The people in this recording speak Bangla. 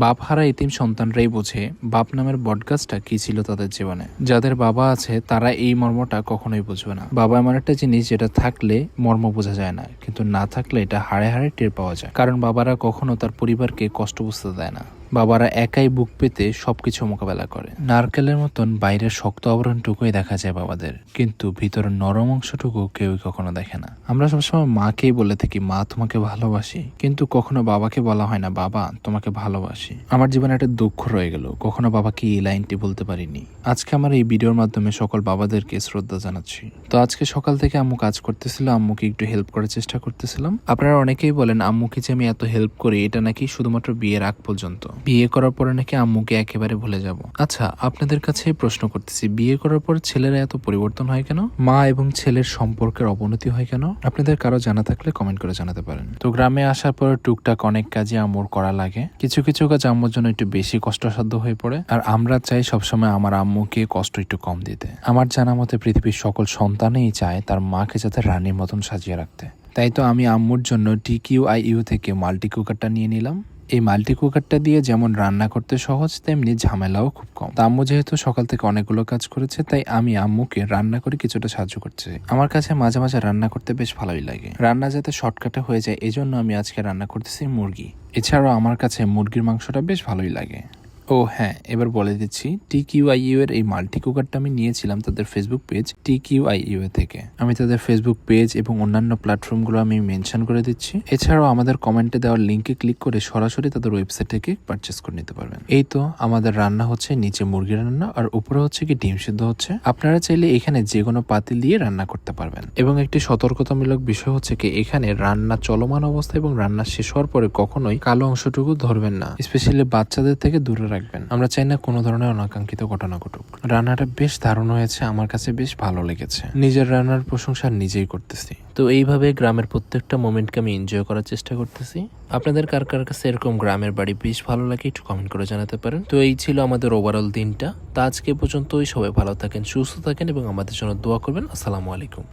বাপ হারা এতিম সন্তানরাই বোঝে বাপ নামের বটগাছটা কি ছিল তাদের জীবনে। যাদের বাবা আছে তারা এই মর্মটা কখনোই বুঝবে না। বাবা এমন একটা জিনিস যেটা থাকলে মর্ম বোঝা যায় না, কিন্তু না থাকলে এটা হাড়ে হাড়ে টের পাওয়া যায়। কারণ বাবারা কখনো তার পরিবারকে কষ্ট বুঝতে দেয় না। বাবারা একাই বুক পেতে সবকিছু মোকাবেলা করে। নারকেলের মতন বাইরের শক্ত আবরণটুকুই দেখা যায় বাবাদের, কিন্তু ভিতরের নরম অংশটুকু কেউই কখনো দেখে না। আমরা সবসময় মাকেই বলে থাকি মা তোমাকে ভালোবাসি, কিন্তু কখনো বাবাকে বলা হয় না বাবা তোমাকে ভালোবাসি। আমার জীবনে একটা দুঃখ রয়ে গেল, কখনো বাবাকে এই লাইনটি বলতে পারিনি। আজকে আমার এই ভিডিওর মাধ্যমে সকল বাবাদেরকে শ্রদ্ধা জানাচ্ছি। তো আজকে সকাল থেকে আম্মু কাজ করতেছিল, আম্মুকে একটু হেল্প করার চেষ্টা করতেছিলাম। আপনারা অনেকেই বলেন আম্মুকে যে আমি এত হেল্প করি এটা নাকি শুধুমাত্র বিয়ের আগ পর্যন্ত, বিয়ে করার পরে নাকি আম্মুকে একেবারে ভুলে যাব। আচ্ছা, আপনাদের কাছে প্রশ্ন করতেছি, বিয়ে করার পর ছেলেরা এত পরিবর্তন হয় কেন? মা এবং ছেলের সম্পর্কের অবনতি হয় কেন? আপনাদের কারো জানা থাকলে কমেন্ট করে জানাতে পারেন। তো গ্রামে আসার পর টুকটাক অনেক কাজই আম্মুর করা লাগে। কিছু কিছু কাজ আম্মুর জন্য একটু বেশি কষ্টসাধ্য হয়ে পড়ে, আর আমরা চাই সবসময় আমার আম্মুকে কষ্ট একটু কম দিতে। আমার জানা মতে পৃথিবীর সকল সন্তানই চায় তার মাকে যাতে রানীর মতন সাজিয়ে রাখতে। তাই তো আমি আম্মুর জন্য TQIU থেকে মাল্টি কুকারটা নিয়ে নিলাম। এই মাল্টি কুকারটা দিয়ে যেমন রান্না করতে সহজ, তেমনি ঝামেলাও খুব কম। আম্মু যেহেতু সকাল থেকে অনেকগুলো কাজ করেছে, তাই আমি আম্মুকে রান্না করে কিছুটা সাহায্য করছি। আমার কাছে মাঝে মাঝে রান্না করতে বেশ ভালোই লাগে। রান্না যাতে শর্টকাটে হয়ে যায় এজন্য আমি আজকে রান্না করতেছি মুরগি। এছাড়াও আমার কাছে মুরগির মাংসটা বেশ ভালোই লাগে। ও হ্যাঁ, এবার বলে দিচ্ছি, TQIU এর এই মাল্টি কুকারটা আমি নিয়েছিলাম তাদের ফেসবুক পেজ TQIU থেকে। আমি তাদের ফেসবুক পেজ এবং অন্যান্য প্ল্যাটফর্মগুলো আমি মেনশন করে দিচ্ছি। এছাড়াও আমাদের কমেন্টে দেওয়ার লিঙ্কে ক্লিক করে সরাসরি তাদের ওয়েবসাইট থেকে পারচেস করে নিতে পারবেন। এই তো আমাদের রান্না হচ্ছে, নিচে মুরগি রান্না আর উপরে হচ্ছে কি ডিম সিদ্ধ হচ্ছে। আপনারা চাইলে এখানে যে কোনো পাতিল দিয়ে রান্না করতে পারবেন। এবং একটি সতর্কতামূলক বিষয় হচ্ছে কি, এখানে রান্না চলমান অবস্থা এবং রান্না শেষ হওয়ার পরে কখনোই কালো অংশটুকু ধরবেন না, স্পেশালি বাচ্চাদের থেকে দূরে রাখবেন। আমরা চাই না কোনো ধরনের অনাকাঙ্ক্ষিত ঘটনা ঘটুক। রান্নাটা বেশ দারুণ হয়েছে, আমার কাছে বেশ ভালো লেগেছে। নিজের রান্নার প্রশংসা নিজেই করতেছি। তো এইভাবে গ্রামের প্রত্যেকটা মোমেন্টকে আমি এনজয় করার চেষ্টা করতেছি। আপনাদের কার কার কাছে এরকম গ্রামের বাড়ি বেশ ভালো লাগে একটু কমেন্ট করে জানাতে পারেন। তো এই ছিল আমাদের ওভারঅল দিনটা। তা আজকে পর্যন্তই, সবাই ভালো থাকেন, সুস্থ থাকেন এবং আমাদের জন্য দোয়া করবেন। আসসালামু আলাইকুম।